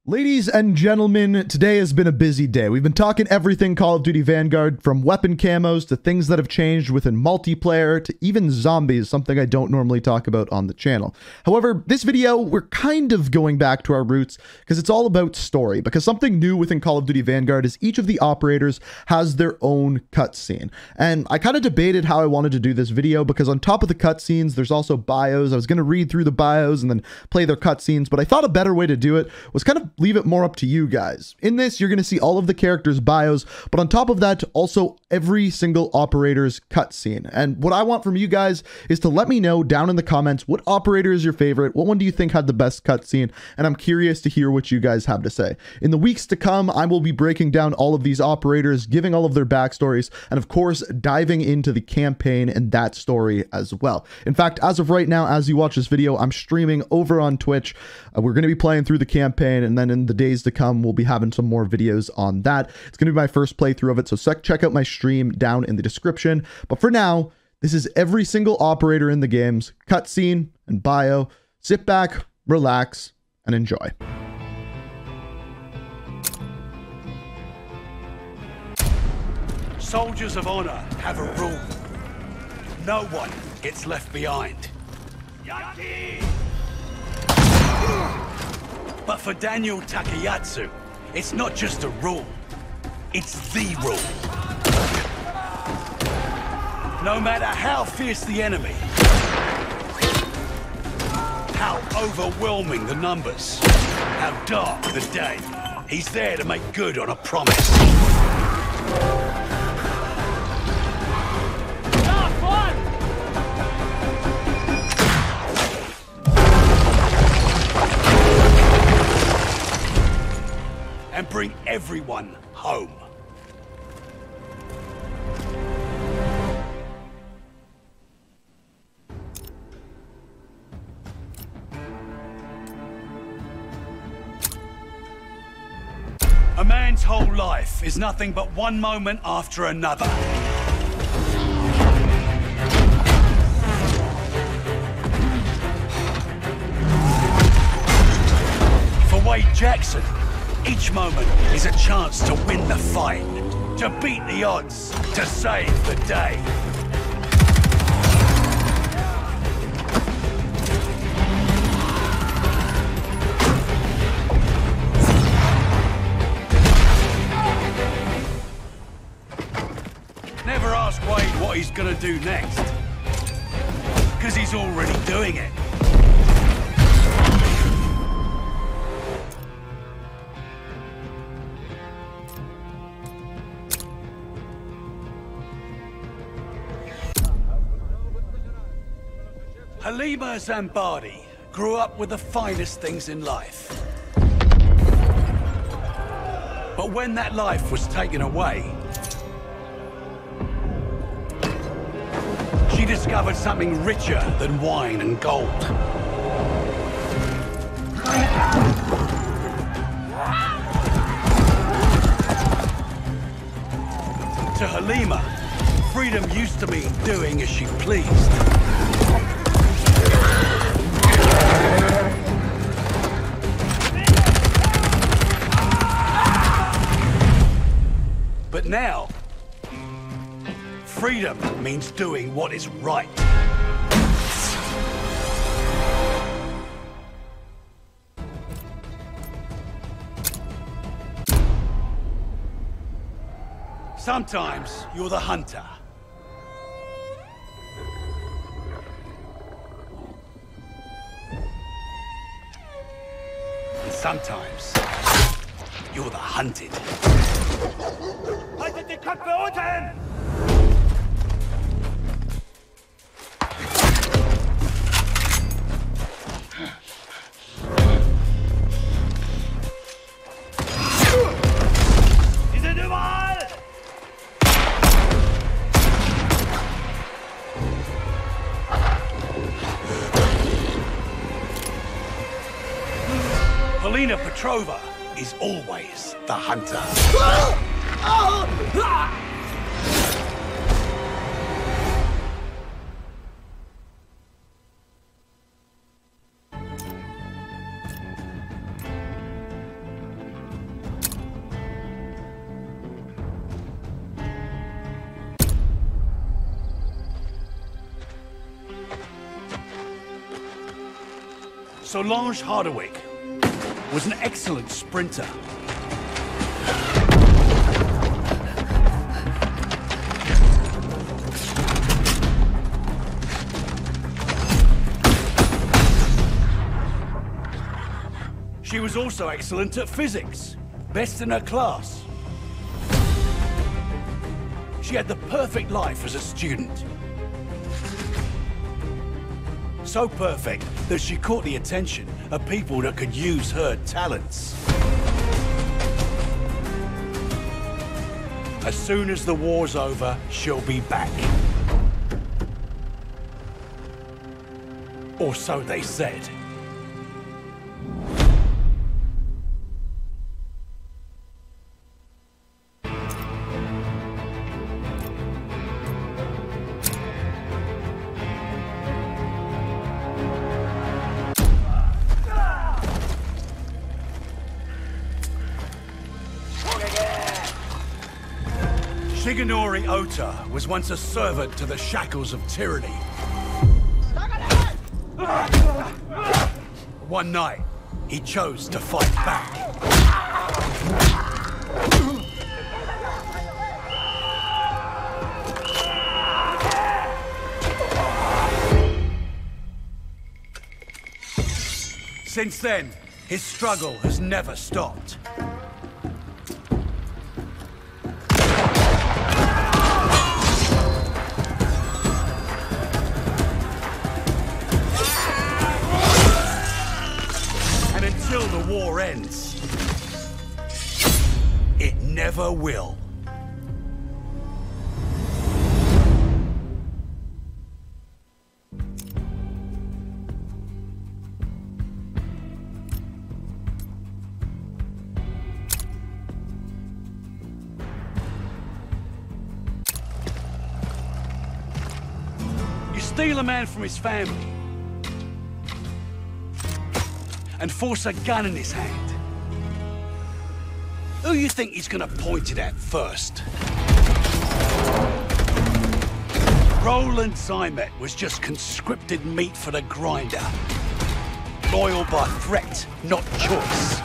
Ladies and gentlemen, today has been a busy day. We've been talking everything Call of Duty Vanguard, from weapon camos to things that have changed within multiplayer to even zombies, something I don't normally talk about on the channel. However, this video, we're kind of going back to our roots because it's all about story, because something new within Call of Duty Vanguard is each of the operators has their own cutscene. And I kind of debated how I wanted to do this video because on top of the cutscenes, there's also bios. I was going to read through the bios and then play their cutscenes, but I thought a better way to do it was kind of leave it more up to you guys. In this, you're going to see all of the characters' bios, but on top of that, also every single operator's cutscene. And what I want from you guys is to let me know down in the comments what operator is your favorite, what one do you think had the best cutscene, and I'm curious to hear what you guys have to say. In the weeks to come, I will be breaking down all of these operators, giving all of their backstories, and of course, diving into the campaign and that story as well. In fact, as of right now, as you watch this video, I'm streaming over on Twitch. We're going to be playing through the campaign, and then in the days to come, we'll be having some more videos on that. It's going to be my first playthrough of it, so check out my stream down in the description. But for now, this is every single operator in the game's cutscene and bio. Sit back, relax, and enjoy. Soldiers of honor have a rule. No one gets left behind. But for Daniel Takayatsu, it's not just a rule, it's the rule. No matter how fierce the enemy, how overwhelming the numbers, how dark the day, he's there to make good on a promise. And bring everyone home. A man's whole life is nothing but one moment after another. For Wade Jackson, each moment is a chance to win the fight, to beat the odds, to save the day. Never ask Wade what he's gonna do next, because he's already doing it. Halima Zambardi grew up with the finest things in life. But when that life was taken away, she discovered something richer than wine and gold. To Halima, freedom used to mean doing as she pleased. But now, freedom means doing what is right. Sometimes you're the hunter. And sometimes you're the hunted. Haltet die Köpfe unten! Sie sind überall! Polina Petrova is always the hunter. Solange Hardwick was an excellent sprinter. She was also excellent at physics, best in her class. She had the perfect life as a student. So perfect that she caught the attention of people that could use her talents. As soon as the war's over, she'll be back. Or so they said. Shigenori Ota was once a servant to the shackles of tyranny. One night, he chose to fight back. Since then, his struggle has never stopped. Until the war ends, it never will. You steal a man from his family and force a gun in his hand. Who you think he's gonna point it at first? Roland Zymet was just conscripted meat for the grinder. Loyal by threat, not choice.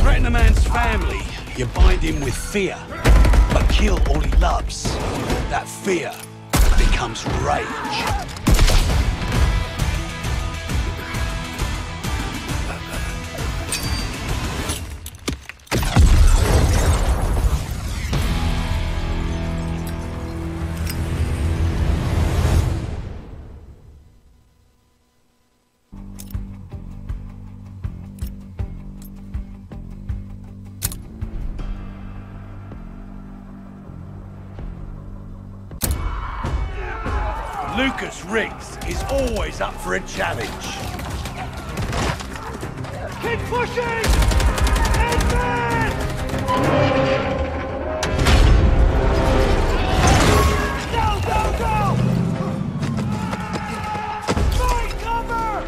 Threaten a man's family, you bind him with fear. But kill all he loves. That fear becomes rage. Lucas Riggs is always up for a challenge. Keep pushing! Advance! Go, go, go! Fight cover!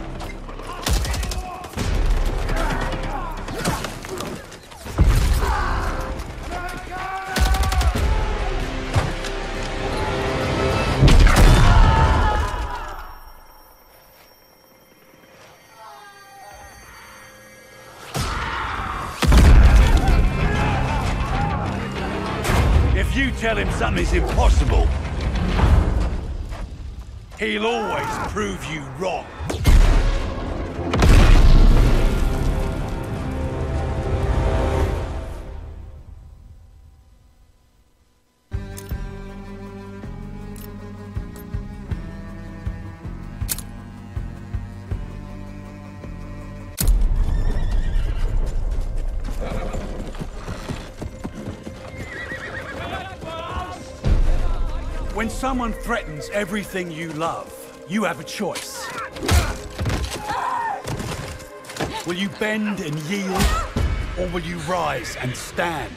If you tell him something's impossible, he'll always prove you wrong. When someone threatens everything you love, you have a choice. Will you bend and yield, or will you rise and stand?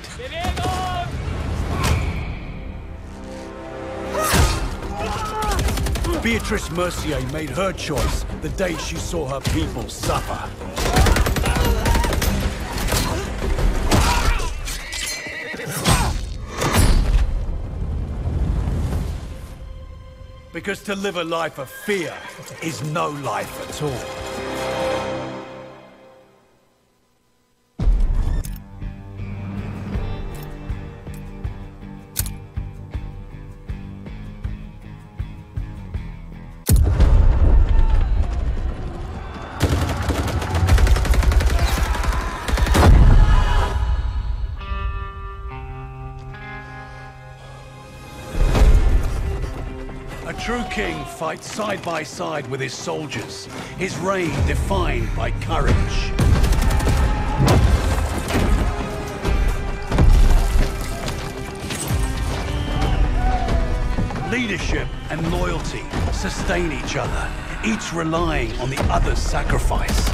Beatrice Mercier made her choice the day she saw her people suffer. Because to live a life of fear is no life at all. A true king fights side by side with his soldiers, his reign defined by courage. Leadership and loyalty sustain each other, each relying on the other's sacrifice.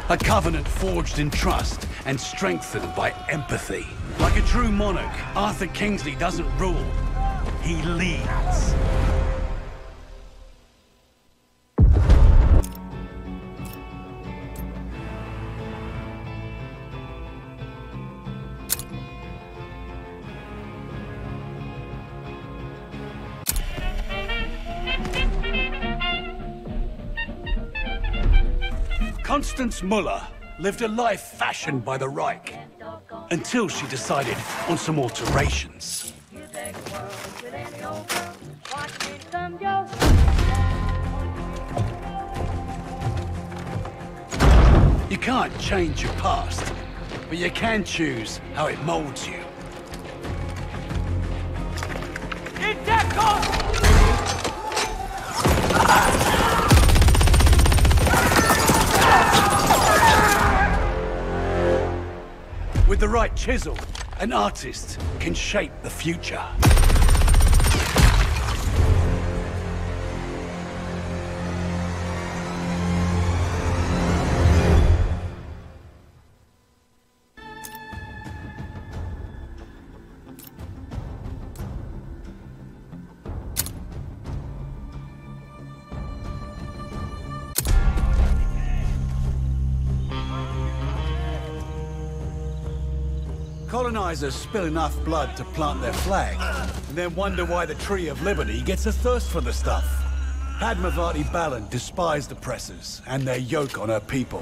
A covenant forged in trust and strengthened by empathy. Like a true monarch, Arthur Kingsley doesn't rule, he leads. Constance Muller lived a life fashioned by the Reich, until she decided on some alterations. You can't change your past, but you can choose how it molds you. With the right chisel, an artist can shape the future. Colonizers spill enough blood to plant their flag, and then wonder why the Tree of Liberty gets a thirst for the stuff. Padmavati Balan despised oppressors and their yoke on her people.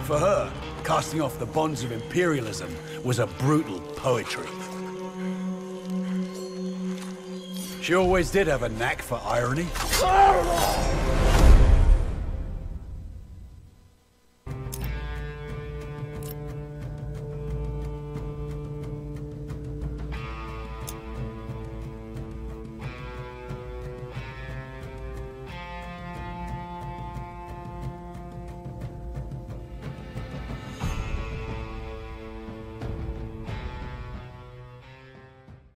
For her, casting off the bonds of imperialism was a brutal poetry. She always did have a knack for irony.